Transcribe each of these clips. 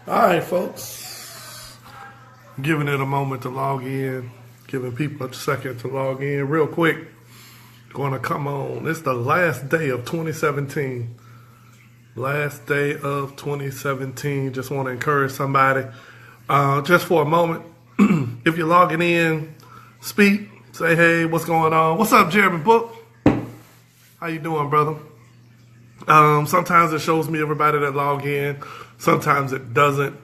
All right, folks. Giving it a moment to log in, giving people a second to log in real quick. Going to come on. It's the last day of 2017. Last day of 2017. Just want to encourage somebody. Just for a moment, if you're logging in, speak, say, hey, what's going on? What's up, Jeremy Book? How you doing, brother? Sometimes it shows me everybody that log in. Sometimes it doesn't.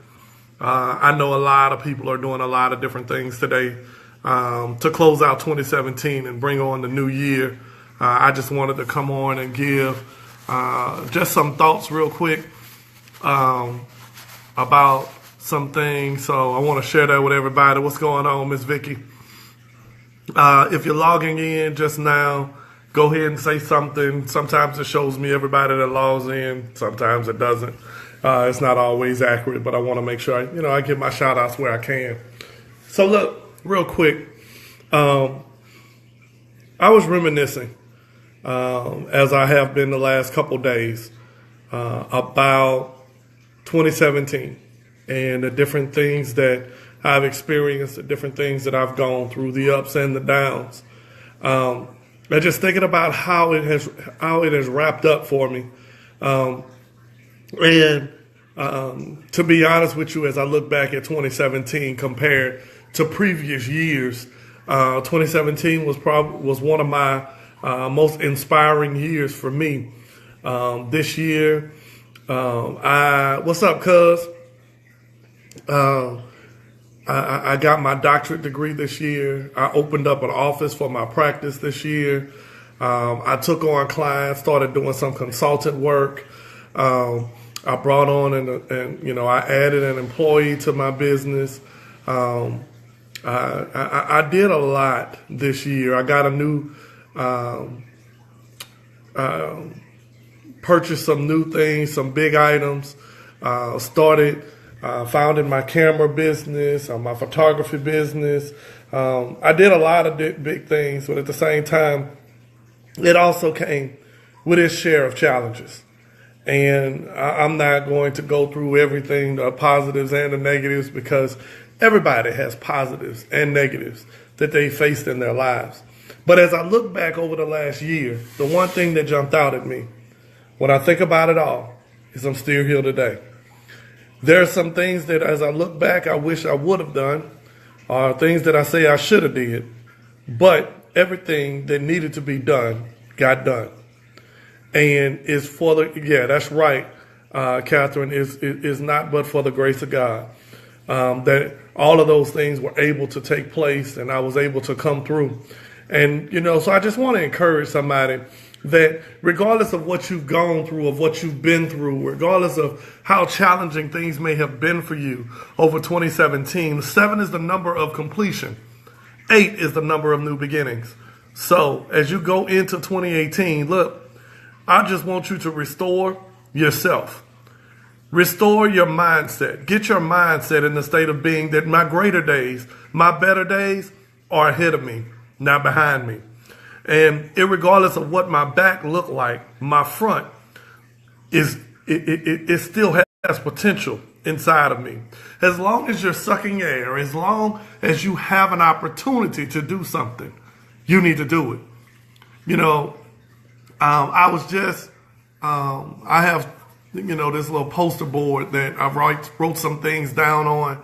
I know a lot of people are doing a lot of different things today to close out 2017 and bring on the new year. I just wanted to come on and give just some thoughts real quick about some things. So I want to share that with everybody. What's going on, Miss Vicky? If you're logging in just now, go ahead and say something. Sometimes it shows me everybody that logs in. Sometimes it doesn't. It's not always accurate, but I want to make sure I give my shout outs where I can. So look, real quick, I was reminiscing, as I have been the last couple days, about 2017 and the different things that I've experienced, the different things that I've gone through, the ups and the downs. And just thinking about how it has wrapped up for me. And to be honest with you, as I look back at 2017 compared to previous years, 2017 was one of my most inspiring years for me. This year, what's up, cuz? I got my doctorate degree this year. I opened up an office for my practice this year. I took on clients, started doing some consultant work. I brought on and I added an employee to my business. I did a lot this year. I got a new, purchased some new things, some big items, founded my camera business, my photography business. I did a lot of big things, but at the same time, it also came with its share of challenges. And I'm not going to go through everything, the positives and the negatives, because everybody has positives and negatives that they faced in their lives. But as I look back over the last year, the one thing that jumped out at me when I think about it all is I'm still here today. There are some things that as I look back, I wish I would have done, or things that I say I should have did, but everything that needed to be done got done. And it's for that's right, Catherine, is not but for the grace of God, that all of those things were able to take place and I was able to come through. And, so I just want to encourage somebody that regardless of what you've gone through, of what you've been through, regardless of how challenging things may have been for you over 2017, 7 is the number of completion. 8 is the number of new beginnings. So as you go into 2018, look, I just want you to restore yourself. Restore your mindset. Get your mindset in the state of being that my greater days, my better days are ahead of me, not behind me. And regardless of what my back look like, my front it still has potential inside of me. As long as you're sucking air, as long as you have an opportunity to do something, you need to do it. I have, this little poster board that I wrote some things down on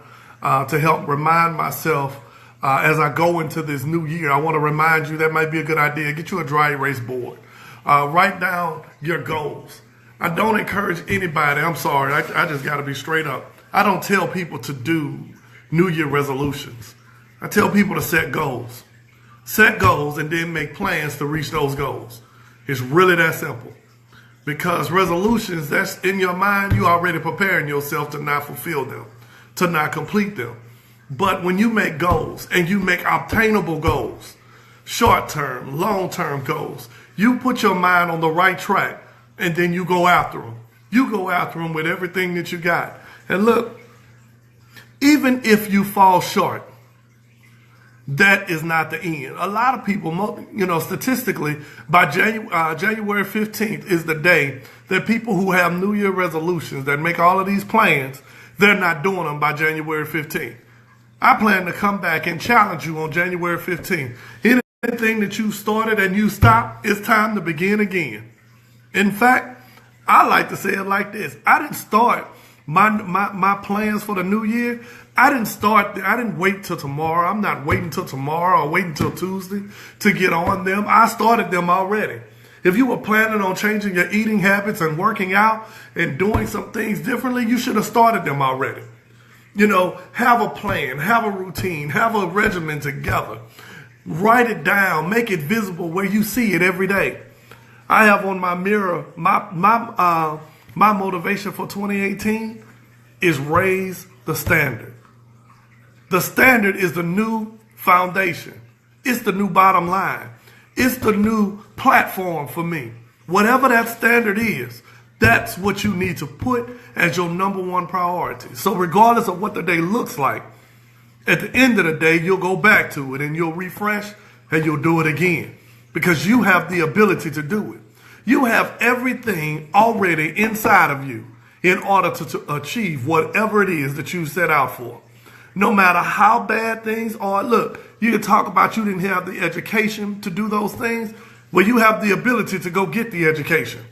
to help remind myself as I go into this new year. I want to remind you that might be a good idea. Get you a dry erase board. Write down your goals. I don't encourage anybody. I'm sorry. I just got to be straight up. I don't tell people to do New Year resolutions. I tell people to set goals. Set goals and then make plans to reach those goals. It's really that simple. Because resolutions, that's in your mind, you already preparing yourself to not fulfill them, to not complete them. But when you make goals and you make obtainable goals, short-term, long-term goals, you put your mind on the right track and then you go after them. You go after them with everything that you got. And look, even if you fall short, that is not the end. A lot of people, statistically, by January 15th is the day that people who have New Year resolutions, that make all of these plans, they're not doing them by January 15th. I plan to come back and challenge you on January 15th. Anything that you started and you stopped, it's time to begin again. In fact, I like to say it like this. I didn't start my plans for the new year. I didn't wait till tomorrow. I'm not waiting till tomorrow or waiting till Tuesday to get on them. I started them already. If you were planning on changing your eating habits and working out and doing some things differently, you should have started them already. You know, have a plan, have a routine, have a regimen together. Write it down, make it visible where you see it every day. I have on my mirror, my motivation for 2018 is raise the standard. The standard is the new foundation. It's the new bottom line. It's the new platform for me. Whatever that standard is, that's what you need to put as your number one priority. So regardless of what the day looks like, at the end of the day, you'll go back to it and you'll refresh and you'll do it again because you have the ability to do it. You have everything already inside of you in order to achieve whatever it is that you set out for. No matter how bad things are, look, you can talk about you didn't have the education to do those things. Well, you have the ability to go get the education.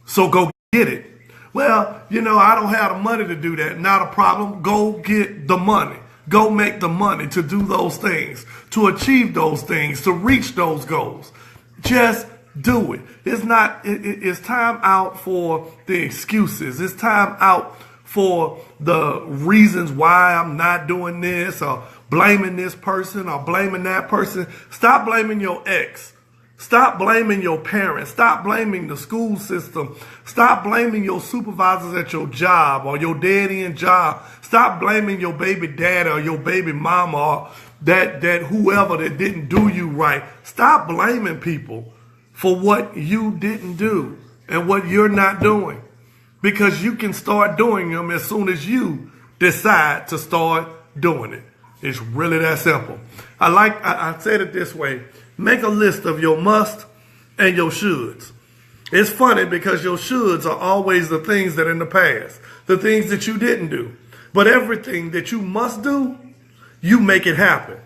So go get it. Well, you know, I don't have the money to do that. Not a problem. Go get the money. Go make the money to do those things, to achieve those things, to reach those goals. Just do it. It's time out for the excuses. It's time out for the reasons why I'm not doing this or blaming this person or blaming that person. Stop blaming your ex. Stop blaming your parents. Stop blaming the school system. Stop blaming your supervisors at your job or your dead-end job. Stop blaming your baby daddy or your baby mama or that whoever that didn't do you right. Stop blaming people for what you didn't do and what you're not doing, because you can start doing them as soon as you decide to start doing it. It's really that simple. I said it this way. Make a list of your must and your shoulds. It's funny because your shoulds are always the things that are in the past, the things that you didn't do. But everything that you must do, you make it happen.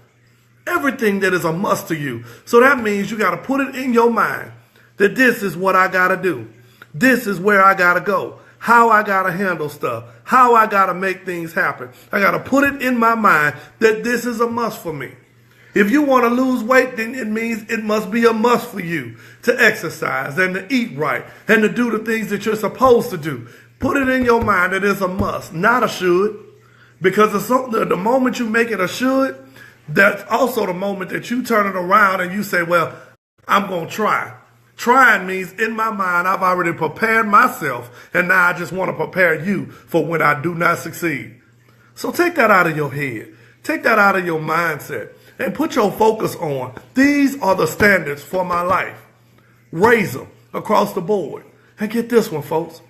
Everything that is a must to you. So that means you got to put it in your mind that this is what I got to do. This is where I got to go. How I got to handle stuff. How I got to make things happen. I got to put it in my mind that this is a must for me. If you want to lose weight, then it means it must be a must for you to exercise and to eat right and to do the things that you're supposed to do. Put it in your mind that it's a must, not a should. Because the moment you make it a should, that's also the moment that you turn it around and you say, well, I'm going to try. Trying means in my mind, I've already prepared myself, and now I just want to prepare you for when I do not succeed. So take that out of your head. Take that out of your mindset and put your focus on, these are the standards for my life. Raise them across the board. And get this one, folks.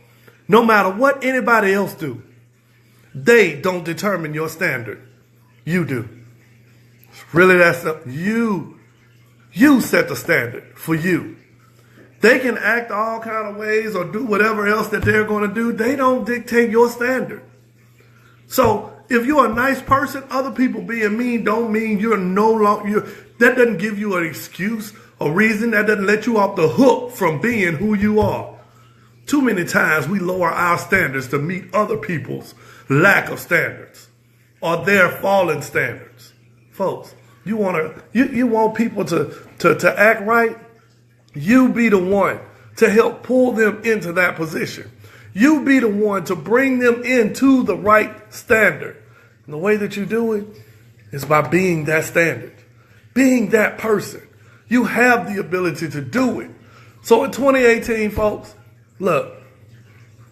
No matter what anybody else do, they don't determine your standard. You do. It's really that simple. You set the standard for you. They can act all kind of ways or do whatever else that they're going to do. They don't dictate your standard. So if you're a nice person, other people being mean don't mean you're no longer, that doesn't give you an excuse, a reason. That doesn't let you off the hook from being who you are. Too many times we lower our standards to meet other people's lack of standards or their fallen standards. Folks, you want people to act right? You be the one to help pull them into that position. You be the one to bring them into the right standard. And the way that you do it is by being that standard, being that person. You have the ability to do it. So in 2018, folks, look,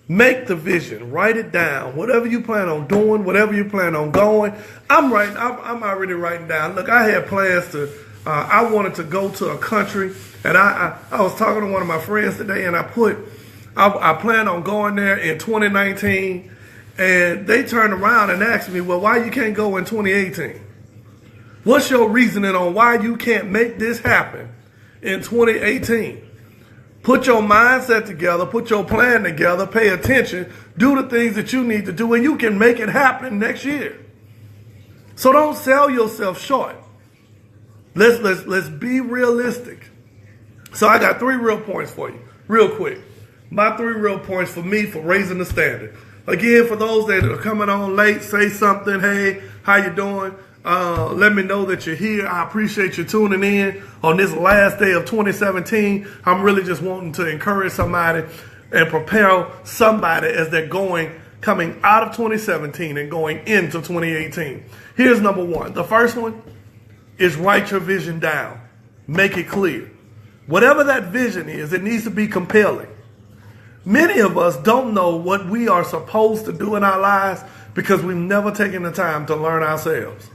make the vision, write it down. Whatever you plan on doing, whatever you plan on going. I'm already writing down. Look, I had plans to, I wanted to go to a country. And I was talking to one of my friends today, and I plan on going there in 2019. And they turned around and asked me, well, why you can't go in 2018? What's your reasoning on why you can't make this happen in 2018? Put your mindset together, put your plan together, pay attention, do the things that you need to do, and you can make it happen next year. So don't sell yourself short. Let's be realistic. So I got 3 real points for you, real quick. My 3 real points for me for raising the standard. Again, for those that are coming on late, say something. Hey, how you doing? Let me know that you're here. I appreciate you tuning in on this last day of 2017. I'm really just wanting to encourage somebody and prepare somebody as they're coming out of 2017 and going into 2018. Here's number 1. The first one is write your vision down. Make it clear. Whatever that vision is, it needs to be compelling. Many of us don't know what we are supposed to do in our lives because we've never taken the time to learn ourselves.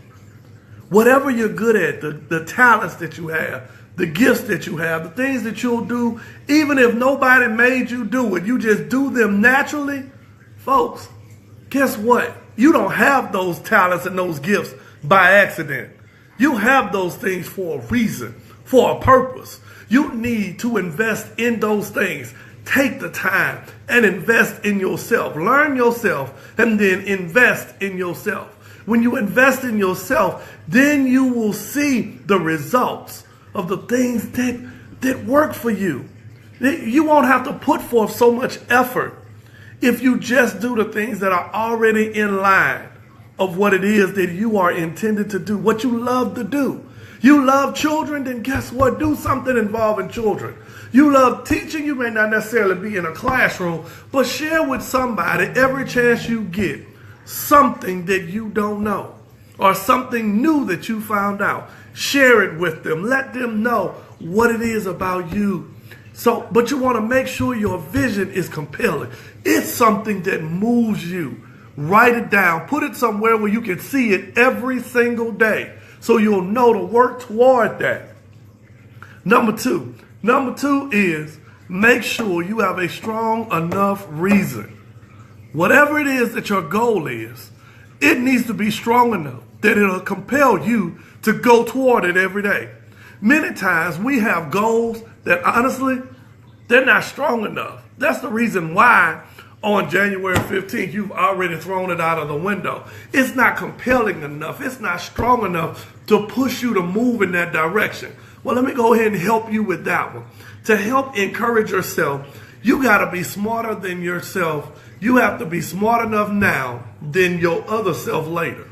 Whatever you're good at, the talents that you have, the gifts that you have, the things that you'll do, even if nobody made you do it, you just do them naturally. Folks, guess what? You don't have those talents and those gifts by accident. You have those things for a reason, for a purpose. You need to invest in those things. Take the time and invest in yourself. Learn yourself and then invest in yourself. When you invest in yourself, then you will see the results of the things that work for you. You won't have to put forth so much effort if you just do the things that are already in line of what it is that you are intended to do, what you love to do. You love children, then guess what? Do something involving children. You love teaching, you may not necessarily be in a classroom, but share with somebody every chance you get something that you don't know or something new that you found out. Share it with them. Let them know what it is about you. But you want to make sure your vision is compelling. It's something that moves you. Write it down. Put it somewhere where you can see it every single day so you'll know to work toward that. Number two is make sure you have a strong enough reason. Whatever it is that your goal is, it needs to be strong enough that it'll compel you to go toward it every day. Many times we have goals that honestly, they're not strong enough. That's the reason why on January 15th, you've already thrown it out of the window. It's not compelling enough. It's not strong enough to push you to move in that direction. Well, let me go ahead and help you with that one. To help encourage yourself, you got to be smarter than yourself. You have to be smart enough now than your other self later.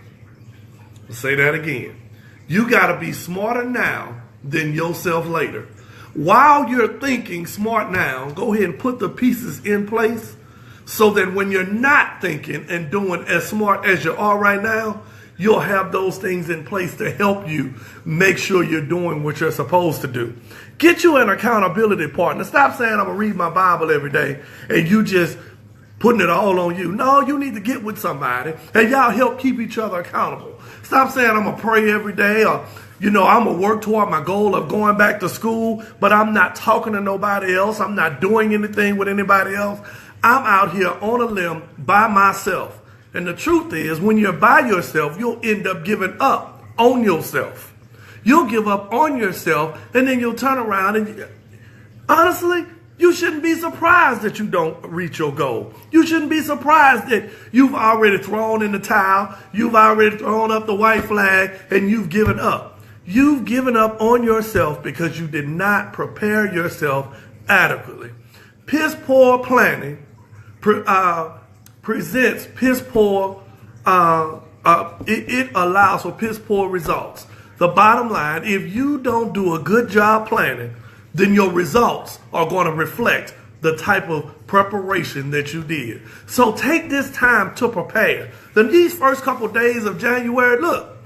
I'll say that again. You got to be smarter now than yourself later. While you're thinking smart now, go ahead and put the pieces in place so that when you're not thinking and doing as smart as you are right now, you'll have those things in place to help you make sure you're doing what you're supposed to do. Get you an accountability partner. Stop saying I'm going to read my Bible every day and you just putting it all on you. No, you need to get with somebody and y'all help keep each other accountable. Stop saying I'm going to pray every day or, I'm going to work toward my goal of going back to school, but I'm not talking to nobody else. I'm not doing anything with anybody else. I'm out here on a limb by myself. And the truth is, when you're by yourself, you'll end up giving up on yourself. You'll give up on yourself, and then you'll turn around and, honestly, you shouldn't be surprised that you don't reach your goal. You shouldn't be surprised that you've already thrown in the towel, you've already thrown up the white flag, and you've given up. You've given up on yourself because you did not prepare yourself adequately. Piss poor planning presents piss poor, it allows for piss poor results. The bottom line, if you don't do a good job planning, then your results are going to reflect the type of preparation that you did. So take this time to prepare. Then these first couple days of January, look,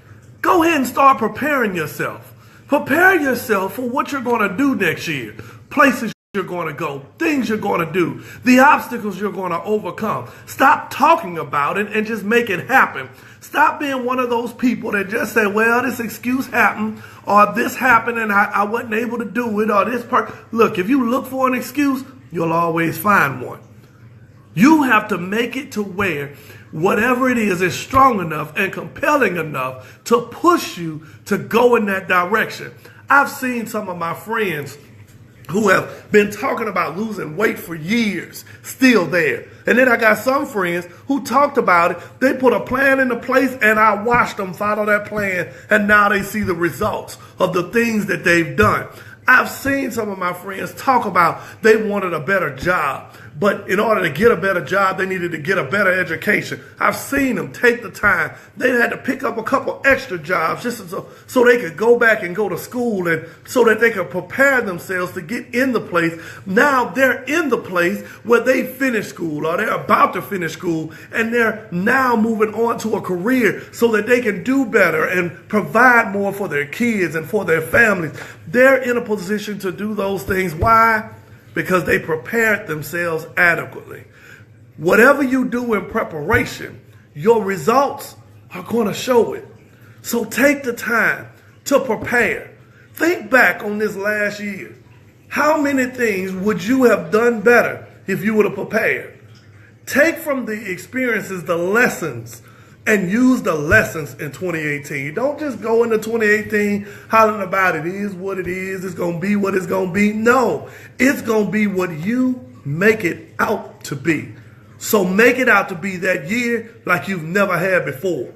go ahead and start preparing yourself. Prepare yourself for what you're going to do next year. Places you're going to go, things you're going to do, the obstacles you're going to overcome. Stop talking about it and just make it happen. Stop being one of those people that just say, well, this excuse happened or this happened and I wasn't able to do it or this part. Look, if you look for an excuse, you'll always find one. You have to make it to where whatever it is strong enough and compelling enough to push you to go in that direction. I've seen some of my friends who have been talking about losing weight for years, still there. And then I got some friends who talked about it. They put a plan into place, and I watched them follow that plan, and now they see the results of the things that they've done. I've seen some of my friends talk about they wanted a better job, but in order to get a better job, they needed to get a better education. I've seen them take the time. They had to pick up a couple extra jobs just so they could go back and go to school, and so that they could prepare themselves to get in the place. Now they're in the place where they finished school, or they're about to finish school, and they're now moving on to a career so that they can do better and provide more for their kids and for their families. They're in a position to do those things. Why? Because they prepared themselves adequately. Whatever you do in preparation, your results are going to show it. So take the time to prepare. Think back on this last year. How many things would you have done better if you would have prepared? Take from the experiences the lessons, and use the lessons in 2018. Don't just go into 2018 hollering about it is what it is, it's going to be what it's going to be. No, it's going to be what you make it out to be. So make it out to be that year like you've never had before.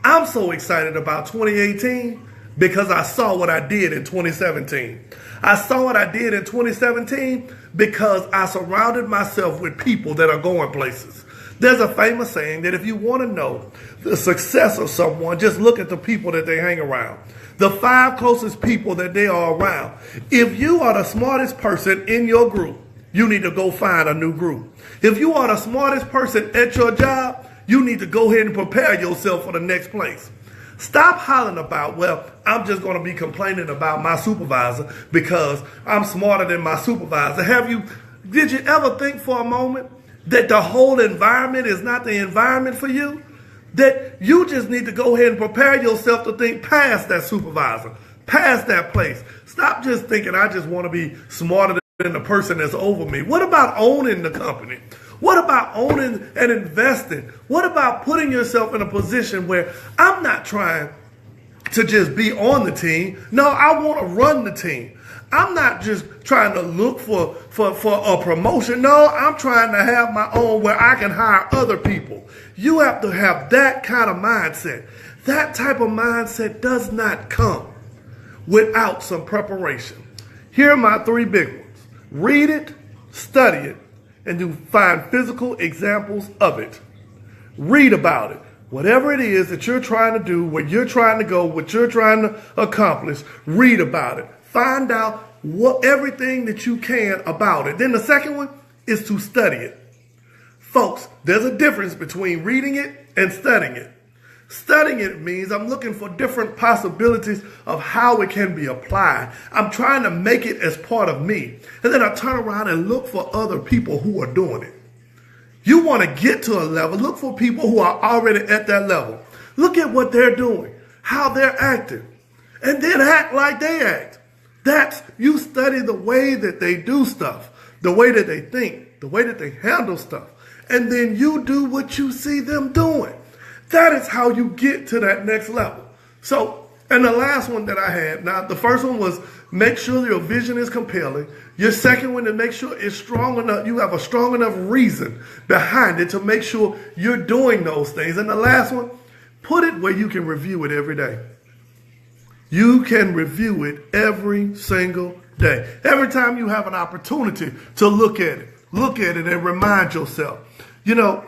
I'm so excited about 2018 because I saw what I did in 2017. I saw what I did in 2017 because I surrounded myself with people that are going places. There's a famous saying that if you want to know the success of someone, just look at the people that they hang around. The 5 closest people that they are around. If you are the smartest person in your group, you need to go find a new group. If you are the smartest person at your job, you need to go ahead and prepare yourself for the next place. Stop hollering about, well, I'm just going to be complaining about my supervisor because I'm smarter than my supervisor. Did you ever think for a moment that the whole environment is not the environment for you? That you just need to go ahead and prepare yourself to think past that supervisor, past that place. Stop just thinking, I just want to be smarter than the person that's over me. What about owning the company? What about owning and investing? What about putting yourself in a position where I'm not trying to just be on the team? No, I want to run the team. I'm not just trying to look for a promotion. No, I'm trying to have my own where I can hire other people. You have to have that kind of mindset. That type of mindset does not come without some preparation. Here are my 3 big ones. Read it, study it, and do find physical examples of it. Read about it. Whatever it is that you're trying to do, where you're trying to go, what you're trying to accomplish, read about it. Find out everything that you can about it. Then the second one is to study it. Folks, there's a difference between reading it and studying it. Studying it means I'm looking for different possibilities of how it can be applied. I'm trying to make it as part of me. And then I turn around and look for other people who are doing it. You want to get to a level, look for people who are already at that level. Look at what they're doing, how they're acting, and then act like they act. You study the way that they do stuff, the way that they think, the way that they handle stuff, and then you do what you see them doing. That is how you get to that next level. So, and the last one that I had, now the first one was make sure your vision is compelling. Your second one is make sure it's strong enough, you have a strong enough reason behind it to make sure you're doing those things. And the last one, put it where you can review it every day. You can review it every single day. Every time you have an opportunity to look at it and remind yourself. You know,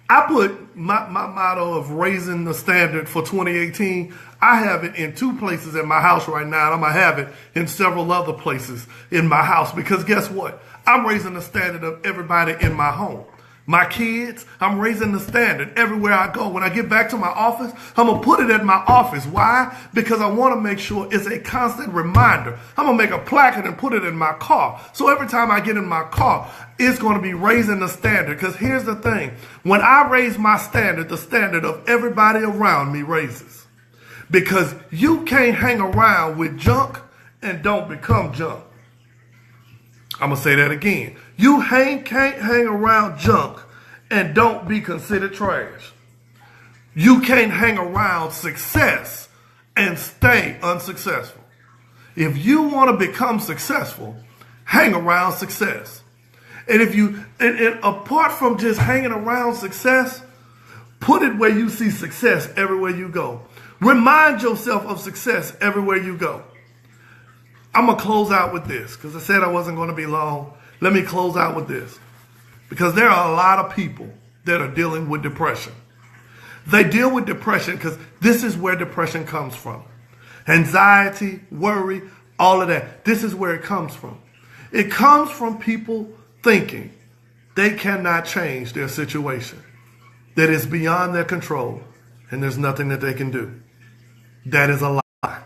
I put my motto of raising the standard for 2018, I have it in 2 places in my house right now, and I'm going to have it in several other places in my house, because guess what? I'm raising the standard of everybody in my home. My kids, I'm raising the standard everywhere I go. When I get back to my office, I'm going to put it at my office. Why? Because I want to make sure it's a constant reminder. I'm going to make a placard and put it in my car. So every time I get in my car, it's going to be raising the standard. Because here's the thing. When I raise my standard, the standard of everybody around me raises. Because you can't hang around with junk and don't become junk. I'm going to say that again. You can't hang around junk and don't be considered trash. You can't hang around success and stay unsuccessful. If you want to become successful, hang around success. And if you, and apart from just hanging around success, put it where you see success everywhere you go. Remind yourself of success everywhere you go. I'm going to close out with this because I said I wasn't going to be long. Let me close out with this because there are a lot of people that are dealing with depression. They deal with depression because this is where depression comes from. Anxiety, worry, all of that. This is where it comes from. It comes from people thinking they cannot change their situation, that it's beyond their control, and there's nothing that they can do. That is a lie.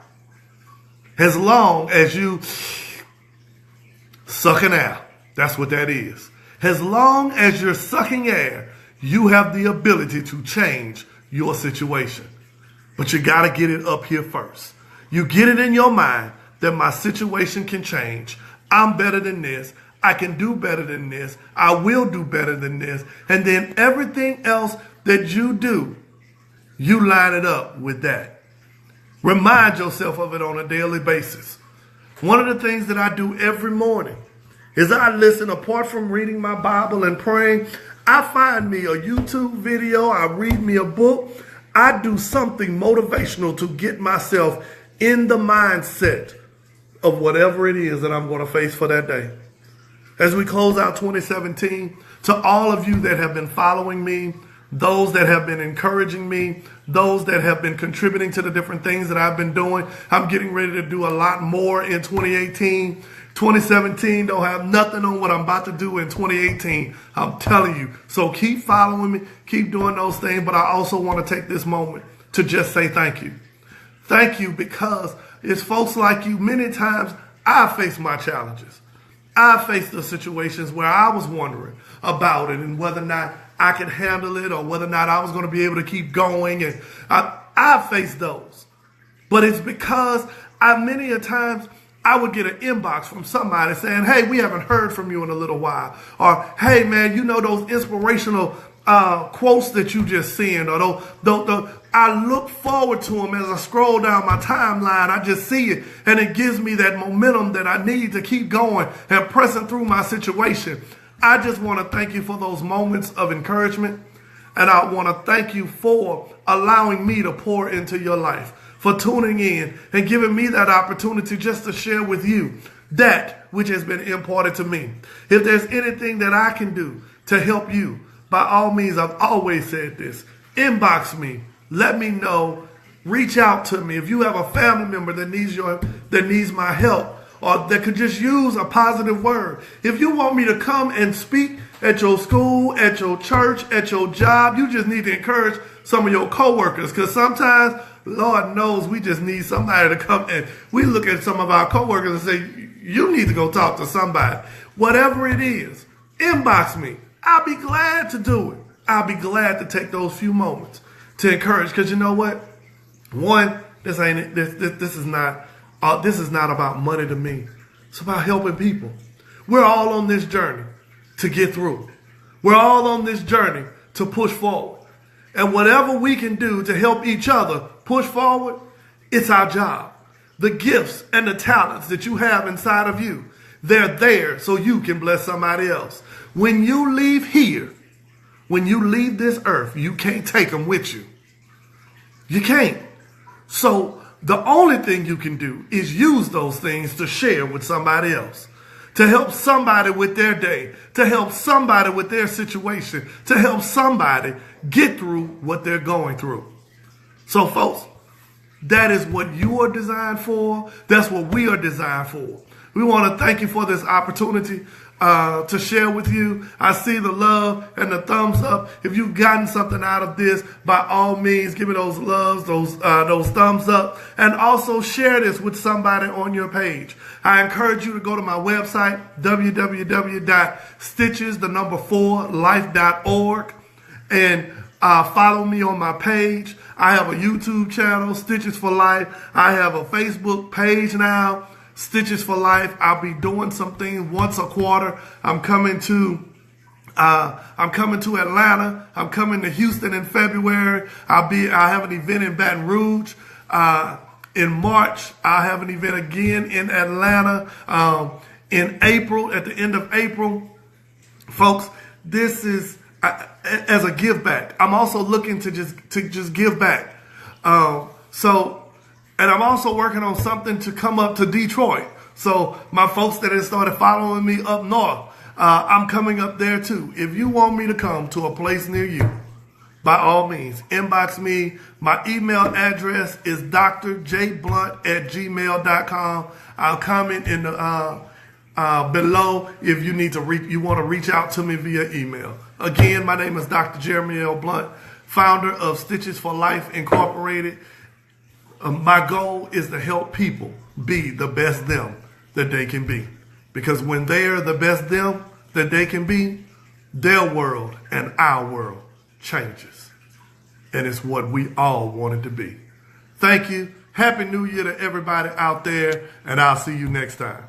As long as you sucking air, that's what that is. As long as you're sucking air, you have the ability to change your situation. But you got to get it up here first. You get it in your mind that my situation can change. I'm better than this. I can do better than this. I will do better than this. And then everything else that you do, you line it up with that. Remind yourself of it on a daily basis. One of the things that I do every morning is I listen, apart from reading my Bible and praying, I find me a YouTube video, I read me a book, I do something motivational to get myself in the mindset of whatever it is that I'm going to face for that day. As we close out 2017, to all of you that have been following me, those that have been encouraging me, those that have been contributing to the different things that I've been doing, I'm getting ready to do a lot more in 2018. 2017 don't have nothing on what I'm about to do in 2018. I'm telling you. So keep following me, keep doing those things. But I also want to take this moment to just say thank you. Thank you, because it's folks like you. Many times I face my challenges. I faced the situations where I was wondering about it and whether or not I could handle it or whether or not I was going to be able to keep going. And I faced those. But it's because many a times I would get an inbox from somebody saying, hey, we haven't heard from you in a little while. Or, hey, man, you know those inspirational quotes that you just seen, or I look forward to them as I scroll down my timeline. I just see it, and it gives me that momentum that I need to keep going and pressing through my situation. I just want to thank you for those moments of encouragement, and I want to thank you for allowing me to pour into your life, for tuning in and giving me that opportunity just to share with you that which has been imparted to me. If there's anything that I can do to help you, by all means, I've always said this, inbox me, let me know, reach out to me. If you have a family member that needs my help, or that could just use a positive word. If you want me to come and speak at your school, at your church, at your job, you just need to encourage some of your coworkers, because sometimes, Lord knows, we just need somebody to come, and we look at some of our coworkers and say, you need to go talk to somebody. Whatever it is, inbox me. I'll be glad to do it. I'll be glad to take those few moments to encourage, because you know what? One, this is not about money to me. It's about helping people. We're all on this journey to get through. We're all on this journey to push forward. And whatever we can do to help each other push forward, it's our job. The gifts and the talents that you have inside of you, they're there so you can bless somebody else. When you leave here, when you leave this earth, you can't take them with you. You can't. So the only thing you can do is use those things to share with somebody else, to help somebody with their day, to help somebody with their situation, to help somebody get through what they're going through. So folks, that is what you are designed for. That's what we are designed for. We want to thank you for this opportunity to share with you. I see the love and the thumbs up. If you've gotten something out of this, by all means, give me those loves, those thumbs up, and also share this with somebody on your page. I encourage you to go to my website, www.stitches4life.org, and follow me on my page. I have a YouTube channel, Stitches for Life. I have a Facebook page now, Stitches for Life. I'll be doing something once a quarter. I'm coming to Atlanta. I'm coming to Houston in February. I have an event in Baton Rouge. In March, I have an event again in Atlanta. in April, at the end of April, folks, this is as a give back. I'm also looking to just give back. And I'm also working on something to come up to Detroit. So my folks that have started following me up north, I'm coming up there too. If you want me to come to a place near you, by all means, inbox me. My email address is drjblunt@gmail.com. I'll comment in the below if you need to you want to reach out to me via email. Again, my name is Dr. Jeremy L. Blunt, founder of Stitches for Life Incorporated. My goal is to help people be the best them that they can be. Because when they are the best them that they can be, their world and our world changes. And it's what we all want it to be. Thank you. Happy New Year to everybody out there, and I'll see you next time.